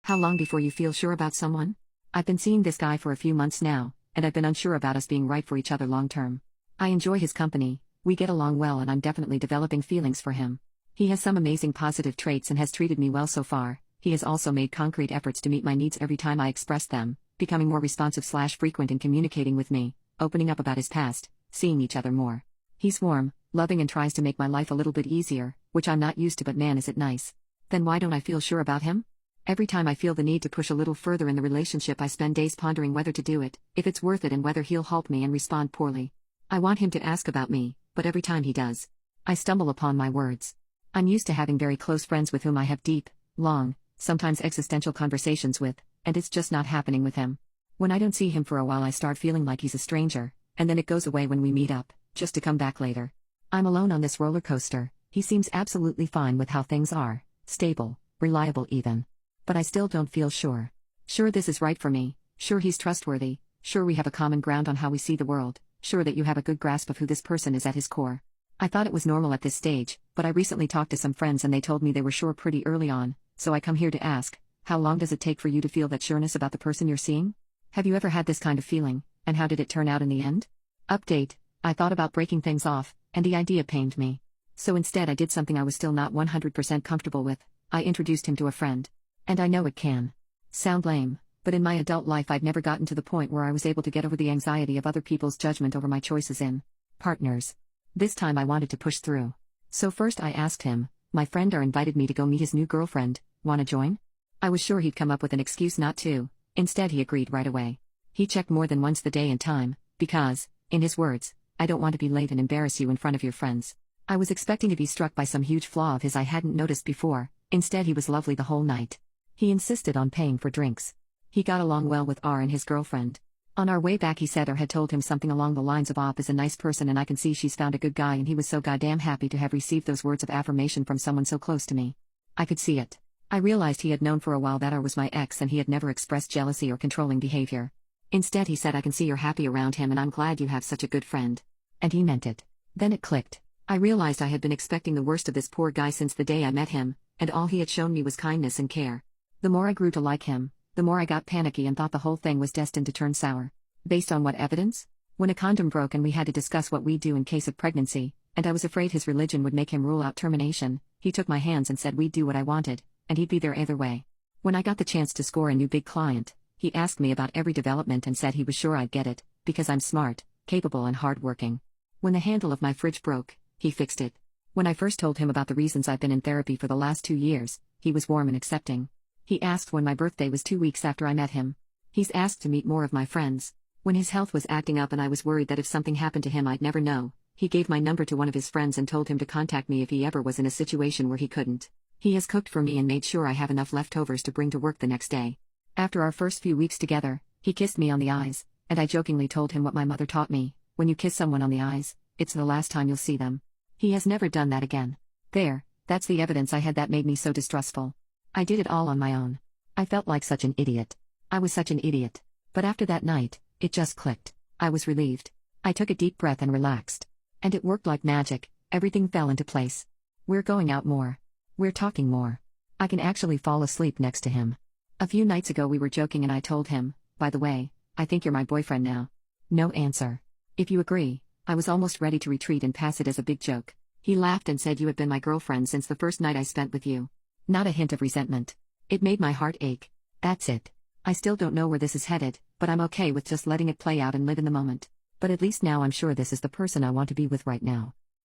How long before you feel sure about someone? I've been seeing this guy for a few months now, and I've been unsure about us being right for each other long term. I enjoy his company, we get along well, and I'm definitely developing feelings for him. He has some amazing positive traits and has treated me well so far. He has also made concrete efforts to meet my needs every time I express them, becoming more responsive/frequent in communicating with me, opening up about his past, seeing each other more. He's warm, loving, and tries to make my life a little bit easier, which I'm not used to, but man, is it nice. Then why don't I feel sure about him? Every time I feel the need to push a little further in the relationship, I spend days pondering whether to do it, if it's worth it, and whether he'll help me and respond poorly. I want him to ask about me, but every time he does, I stumble upon my words. I'm used to having very close friends with whom I have deep, long, sometimes existential conversations with, and it's just not happening with him. When I don't see him for a while, I start feeling like he's a stranger, and then it goes away when we meet up, just to come back later. I'm alone on this roller coaster. He seems absolutely fine with how things are, stable, reliable even. But I still don't feel sure. Sure this is right for me, sure he's trustworthy, sure we have a common ground on how we see the world, sure that you have a good grasp of who this person is at his core. I thought it was normal at this stage, but I recently talked to some friends and they told me they were sure pretty early on, so I come here to ask, how long does it take for you to feel that sureness about the person you're seeing? Have you ever had this kind of feeling, and how did it turn out in the end? Update: I thought about breaking things off, and the idea pained me. So instead I did something I was still not 100% comfortable with. I introduced him to a friend. And I know it can sound lame, but in my adult life I've never gotten to the point where I was able to get over the anxiety of other people's judgment over my choices in partners. This time I wanted to push through. So first I asked him, my friend invited me to go meet his new girlfriend, wanna join? I was sure he'd come up with an excuse not to. Instead he agreed right away. He checked more than once the day and time, because, in his words, I don't want to be late and embarrass you in front of your friends. I was expecting to be struck by some huge flaw of his I hadn't noticed before. Instead he was lovely the whole night. He insisted on paying for drinks. He got along well with R and his girlfriend. On our way back he said R had told him something along the lines of Op is a nice person and I can see she's found a good guy, and he was so goddamn happy to have received those words of affirmation from someone so close to me. I could see it. I realized he had known for a while that R was my ex and he had never expressed jealousy or controlling behavior. Instead he said, I can see you're happy around him and I'm glad you have such a good friend. And he meant it. Then it clicked. I realized I had been expecting the worst of this poor guy since the day I met him, and all he had shown me was kindness and care. The more I grew to like him, the more I got panicky and thought the whole thing was destined to turn sour. Based on what evidence? When a condom broke and we had to discuss what we'd do in case of pregnancy, and I was afraid his religion would make him rule out termination, he took my hands and said we'd do what I wanted, and he'd be there either way. When I got the chance to score a new big client, he asked me about every development and said he was sure I'd get it, because I'm smart, capable and hardworking. When the handle of my fridge broke, he fixed it. When I first told him about the reasons I've been in therapy for the last 2 years, he was warm and accepting. He asked when my birthday was 2 weeks after I met him. He's asked to meet more of my friends. When his health was acting up and I was worried that if something happened to him I'd never know, he gave my number to one of his friends and told him to contact me if he ever was in a situation where he couldn't. He has cooked for me and made sure I have enough leftovers to bring to work the next day. After our first few weeks together, he kissed me on the eyes, and I jokingly told him what my mother taught me: when you kiss someone on the eyes, it's the last time you'll see them. He has never done that again. There, that's the evidence I had that made me so distrustful. I did it all on my own. I felt like such an idiot. I was such an idiot. But after that night, it just clicked. I was relieved. I took a deep breath and relaxed. And it worked like magic. Everything fell into place. We're going out more. We're talking more. I can actually fall asleep next to him. A few nights ago we were joking and I told him, by the way, I think you're my boyfriend now. No answer. If you agree. I was almost ready to retreat and pass it as a big joke. He laughed and said, you have been my girlfriend since the first night I spent with you. Not a hint of resentment. It made my heart ache. That's it. I still don't know where this is headed, but I'm okay with just letting it play out and live in the moment. But at least now I'm sure this is the person I want to be with right now.